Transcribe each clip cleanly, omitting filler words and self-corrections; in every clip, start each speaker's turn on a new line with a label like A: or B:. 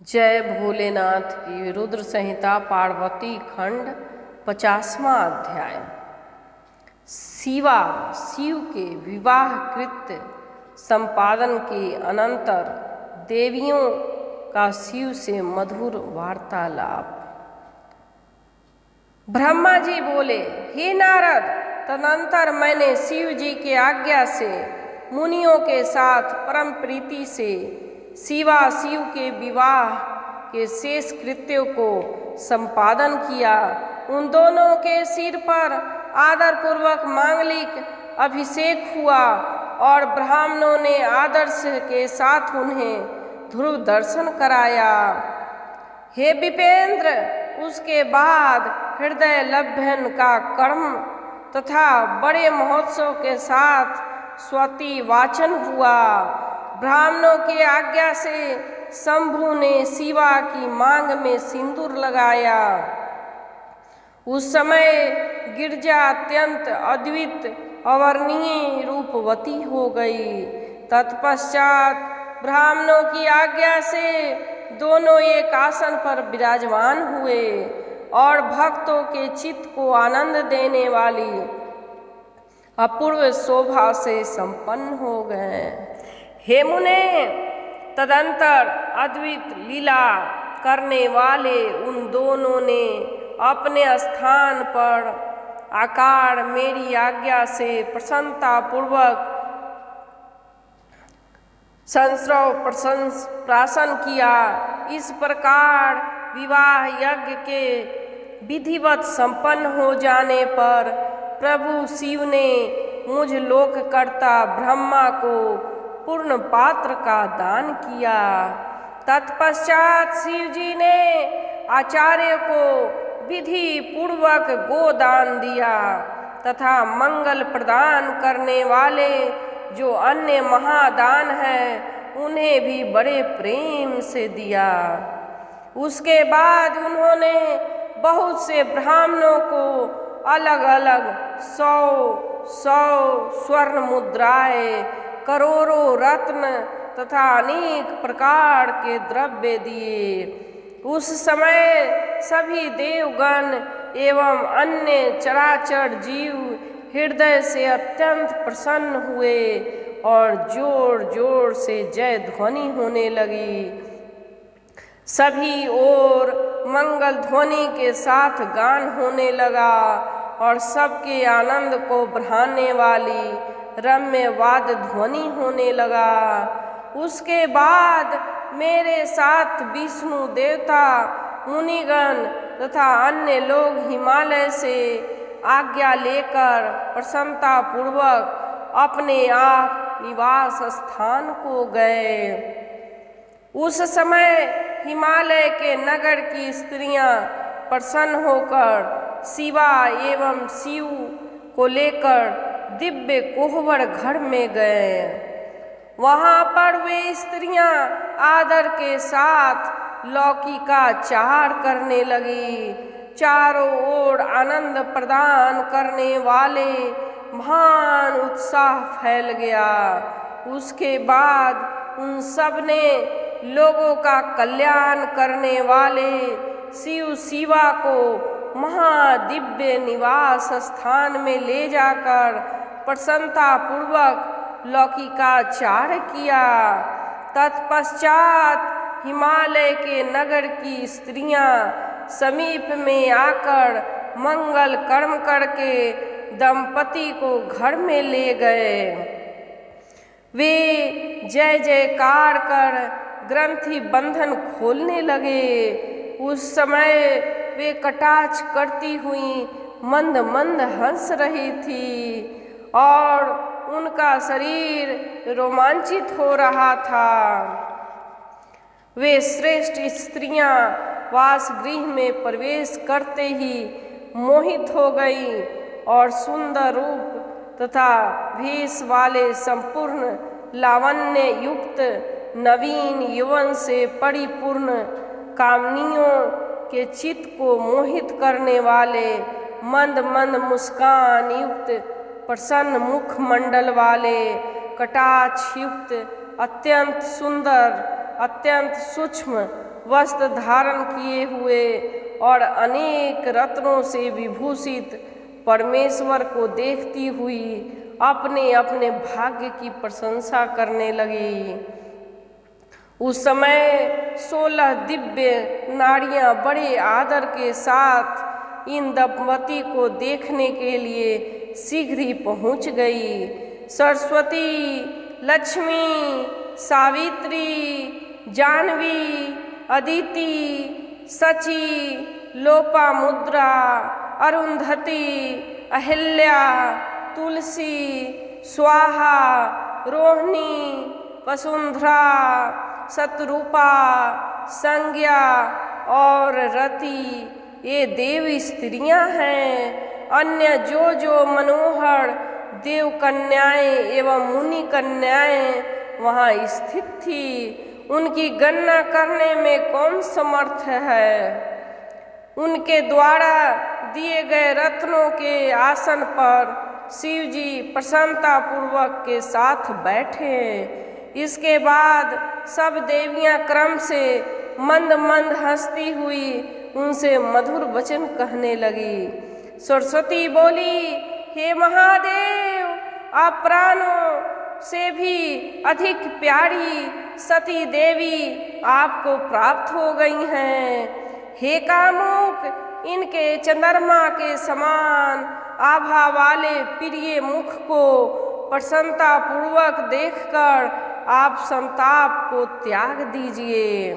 A: जय भोलेनाथ की रुद्र संहिता पार्वती खंड 50वां अध्याय। शिवा शिव के विवाह कृत्य संपादन के अनंतर देवियों का शिव से मधुर वार्तालाप। ब्रह्मा जी बोले, हे नारद, तदनंतर मैंने शिव जी के आज्ञा से मुनियों के साथ परम प्रीति से शिवा शिव के विवाह के शेष कृत्यों को संपादन किया। उन दोनों के सिर पर आदर पूर्वक मांगलिक अभिषेक हुआ और ब्राह्मणों ने आदर के साथ उन्हें ध्रुव दर्शन कराया। हे विपेंद्र, उसके बाद हृदय लभ्यन का कर्म तथा बड़े महोत्सव के साथ स्वती वाचन हुआ। ब्राह्मणों की आज्ञा से शंभु ने शिवा की मांग में सिंदूर लगाया। उस समय गिरजा अत्यंत अद्वित अवर्णीय रूपवती हो गई। तत्पश्चात ब्राह्मणों की आज्ञा से दोनों एक आसन पर विराजमान हुए और भक्तों के चित्त को आनंद देने वाली अपूर्व शोभा से संपन्न हो गए। हे मुने, तदंतर अद्वित लीला करने वाले उन दोनों ने अपने स्थान पर आकार मेरी आज्ञा से प्रसन्नता पूर्वक संस्रव प्राशन किया। इस प्रकार विवाह यज्ञ के विधिवत संपन्न हो जाने पर प्रभु शिव ने मुझ लोककर्ता ब्रह्मा को पूर्ण पात्र का दान किया। तत्पश्चात शिव जी ने आचार्य को विधि पूर्वक गोदान दिया तथा मंगल प्रदान करने वाले जो अन्य महादान हैं उन्हें भी बड़े प्रेम से दिया। उसके बाद उन्होंने बहुत से ब्राह्मणों को अलग अलग 100 स्वर्ण मुद्राएं, करोड़ों रत्न तथा अनेक प्रकार के द्रव्य दिए। उस समय सभी देवगण एवं अन्य चराचर जीव हृदय से अत्यंत प्रसन्न हुए और जोर जोर से जय ध्वनि होने लगी। सभी ओर मंगल ध्वनि के साथ गान होने लगा और सबके आनंद को बढ़ाने वाली रम्य वाद ध्वनि होने लगा। उसके बाद मेरे साथ विष्णु देवता, मुनिगण तथा अन्य लोग हिमालय से आज्ञा लेकर प्रसन्नता पूर्वक अपने आप निवास स्थान को गए। उस समय हिमालय के नगर की स्त्रियां प्रसन्न होकर शिवा एवं शिव को लेकर दिव्य कोहबर घर में गए। वहां पर वे स्त्रियां आदर के साथ लौकी का चार करने लगी। चारों ओर आनंद प्रदान करने वाले महान उत्साह फैल गया। उसके बाद उन सब ने लोगों का कल्याण करने वाले शिव शिवा को महादिव्य निवास स्थान में ले जाकर प्रसन्नता पूर्वक लौकिकाचार किया। तत्पश्चात हिमालय के नगर की स्त्रियां समीप में आकर मंगल कर्म करके दंपति को घर में ले गए। वे जय जयकार कर ग्रंथि बंधन खोलने लगे। उस समय वे कटाक्ष करती हुई मंद मंद हंस रही थी और उनका शरीर रोमांचित हो रहा था। वे श्रेष्ठ स्त्रियां वासगृह में प्रवेश करते ही मोहित हो गईं और सुंदर रूप तथा भेष वाले संपूर्ण लावण्य युक्त नवीन यौवन से परिपूर्ण कामनियों के चित्त को मोहित करने वाले मंद मंद मुस्कान युक्त प्रसन्न मुख मंडल वाले कटाक्ष युक्त अत्यंत सुंदर, अत्यंत सूक्ष्म वस्त्र धारण किए हुए और अनेक रत्नों से विभूषित परमेश्वर को देखती हुई अपने अपने भाग्य की प्रशंसा करने लगी। उस समय 16 दिव्य नारियां बड़े आदर के साथ इन दंपति को देखने के लिए शीघ्र ही पहुंच गई। सरस्वती, लक्ष्मी, सावित्री, जानवी, अदिति, सची, लोपामुद्रा, अरुंधति, अहिल्या, तुलसी, स्वाहा, रोहिणी, वसुंधरा, शतरूपा, संज्ञा और रति ये देवी स्त्रियां हैं। अन्य जो मनोहर देव कन्याएं एवं मुनि कन्याएं वहाँ स्थित थी, उनकी गणना करने में कौन समर्थ है। उनके द्वारा दिए गए रत्नों के आसन पर शिव जी प्रसन्नता पूर्वक के साथ बैठे। इसके बाद सब देवियां क्रम से मंद मंद हंसती हुई उनसे मधुर वचन कहने लगी। सरस्वती बोली, हे महादेव, आप प्राणों से भी अधिक प्यारी सती देवी आपको प्राप्त हो गई हैं। हे कामुक, इनके चंद्रमा के समान आभा वाले प्रिय मुख को प्रसन्नता पूर्वक देखकर आप संताप को त्याग दीजिए।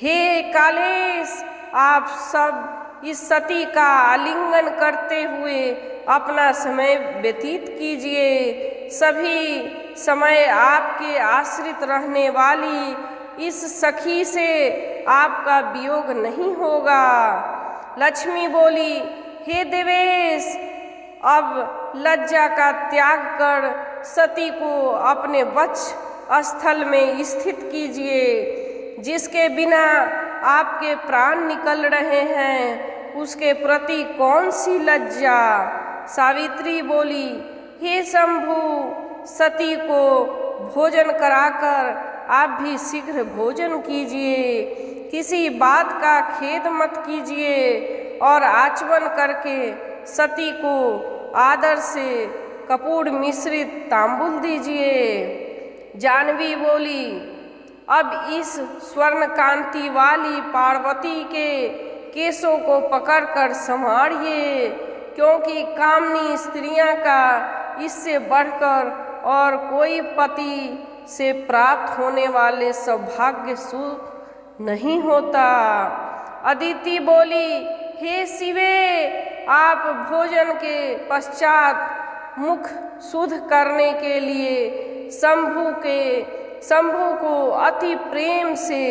A: हे कालेश, आप सब इस सती का आलिंगन करते हुए अपना समय व्यतीत कीजिए। सभी समय आपके आश्रित रहने वाली इस सखी से आपका वियोग नहीं होगा। लक्ष्मी बोली, हे देवेश, अब लज्जा का त्याग कर सती को अपने वक्ष स्थल में स्थित कीजिए। जिसके बिना आपके प्राण निकल रहे हैं उसके प्रति कौन सी लज्जा। सावित्री बोली, हे शंभु, सती को भोजन कराकर आप भी शीघ्र भोजन कीजिए। किसी बात का खेद मत कीजिए और आचमन करके सती को आदर से कपूर मिश्रित तांबुल दीजिए। जानवी बोली, अब इस स्वर्ण कांति वाली पार्वती के केशों को पकड़कर संवारिए, क्योंकि कामनी स्त्रियां का इससे बढ़कर और कोई पति से प्राप्त होने वाले सौभाग्य सुख नहीं होता। अदिति बोली, हे शिवे, आप भोजन के पश्चात मुख शुद्ध करने के लिए शंभु को अति प्रेम से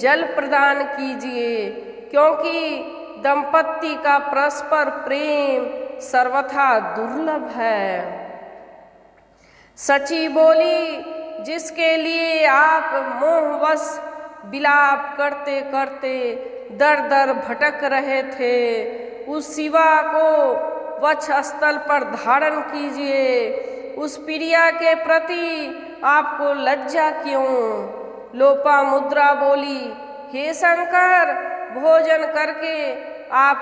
A: जल प्रदान कीजिए, क्योंकि दंपति का परस्पर प्रेम सर्वथा दुर्लभ है। सची बोली, जिसके लिए आप मोहवश विलाप करते करते दर दर भटक रहे थे, उस शिवा को वक्ष स्थल पर धारण कीजिए। उस प्रिया के प्रति आपको लज्जा क्यों। लोपामुद्रा बोली, हे शंकर, भोजन करके आप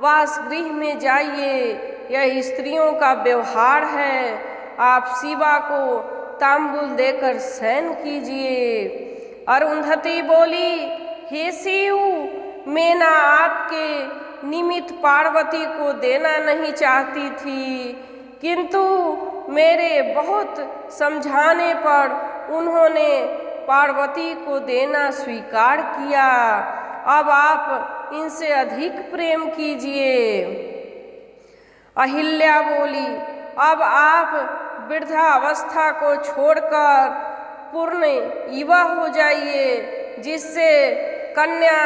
A: वासगृह में जाइए, यह स्त्रियों का व्यवहार है। आप शिवा को तांबुल देकर शयन कीजिए। अरुंधति बोली, हे शिव, मैना आपके निमित्त पार्वती को देना नहीं चाहती थी, किंतु मेरे बहुत समझाने पर उन्होंने पार्वती को देना स्वीकार किया। अब आप इनसे अधिक प्रेम कीजिए। अहिल्या बोली, अब आप वृद्धावस्था को छोड़कर पूर्ण युवा हो जाइए, जिससे कन्या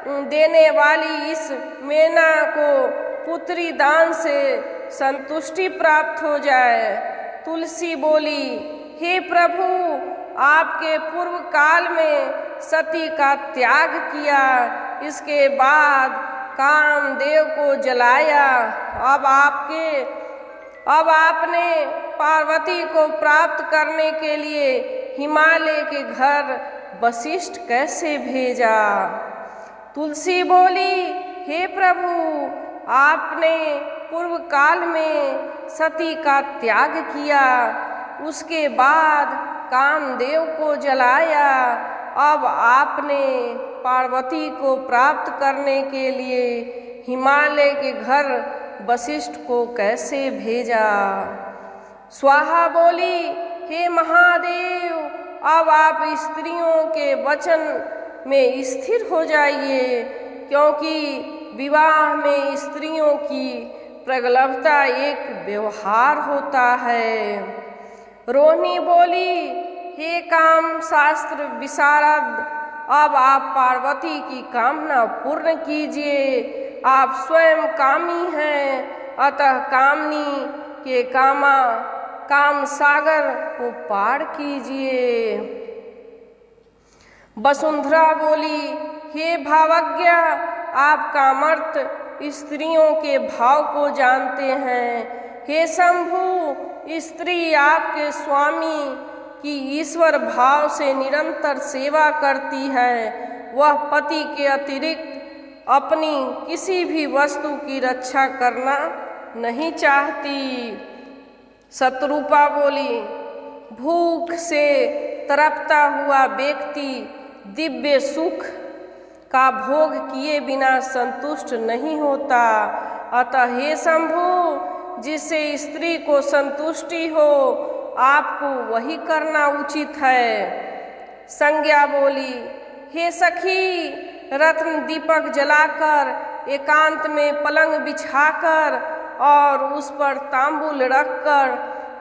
A: देने वाली इस मैना को पुत्री दान से संतुष्टि प्राप्त हो जाए। तुलसी बोली, हे प्रभु, आपके पूर्व काल में सती का त्याग किया, इसके बाद कामदेव को जलाया। अब आपने पार्वती को प्राप्त करने के लिए हिमालय के घर वशिष्ठ कैसे भेजा। तुलसी बोली, हे प्रभु, आपने पूर्व काल में सती का त्याग किया, उसके बाद कामदेव को जलाया, अब आपने पार्वती को प्राप्त करने के लिए हिमालय के घर वशिष्ठ को कैसे भेजा। स्वाहा बोली, हे महादेव, अब आप स्त्रियों के वचन में स्थिर हो जाइए, क्योंकि विवाह में स्त्रियों की प्रगल्भता एक व्यवहार होता है। रोहिणी बोली, हे काम शास्त्र विशारद, अब आप पार्वती की कामना पूर्ण कीजिए। आप स्वयं कामी हैं, अतः कामनी के काम सागर को पार कीजिए। वसुंधरा बोली, हे भावज्ञ, आप कामर्थ स्त्रियों के भाव को जानते हैं। हे शंभु, स्त्री आपके स्वामी की ईश्वर भाव से निरंतर सेवा करती है। वह पति के अतिरिक्त अपनी किसी भी वस्तु की रक्षा करना नहीं चाहती। शत्रुपा बोली, भूख से तड़पता हुआ व्यक्ति दिव्य सुख का भोग किए बिना संतुष्ट नहीं होता। अतः हे शंभु, जिससे स्त्री को संतुष्टि हो, आपको वही करना उचित है। संज्ञा बोली, हे सखी, रत्न दीपक जलाकर एकांत में पलंग बिछाकर और उस पर तांबूल रखकर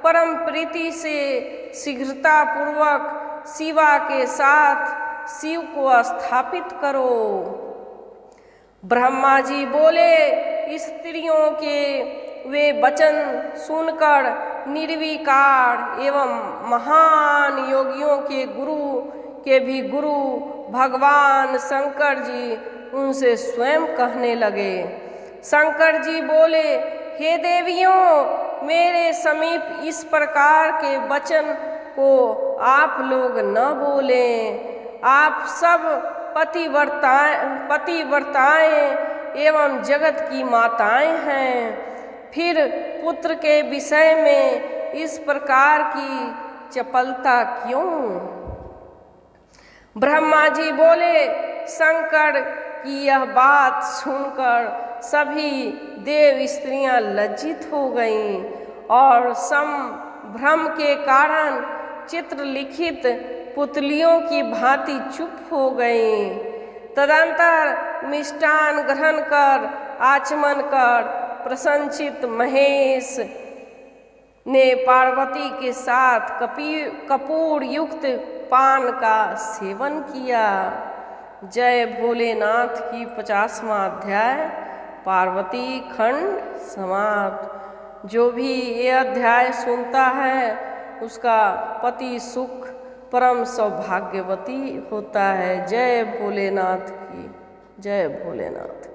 A: परम प्रीति से शीघ्रता पूर्वक शिवा के साथ शिव को स्थापित करो। ब्रह्मा जी बोले, स्त्रियों के वे वचन सुनकर निर्विकार एवं महान योगियों के गुरु भगवान शंकर जी उनसे स्वयं कहने लगे। शंकर जी बोले, हे देवियों, मेरे समीप इस प्रकार के वचन को आप लोग न बोलें। आप सब पतिव्रताएं एवं जगत की माताएं हैं, फिर पुत्र के विषय में इस प्रकार की चपलता क्यों। ब्रह्मा जी बोले, शंकर की यह बात सुनकर सभी देव स्त्रियां लज्जित हो गईं और संभ्रम के कारण चित्रलिखित पुतलियों की भांति चुप हो गईं। तदंतर मिष्टान ग्रहण कर आचमन कर प्रसन्नचित महेश ने पार्वती के साथ कपूर युक्त पान का सेवन किया। जय भोलेनाथ की 50वां अध्याय पार्वती खंड समाप्त। जो भी ये अध्याय सुनता है उसका पति सुख परम सौभाग्यवती होता है। जय भोलेनाथ की, जय भोलेनाथ।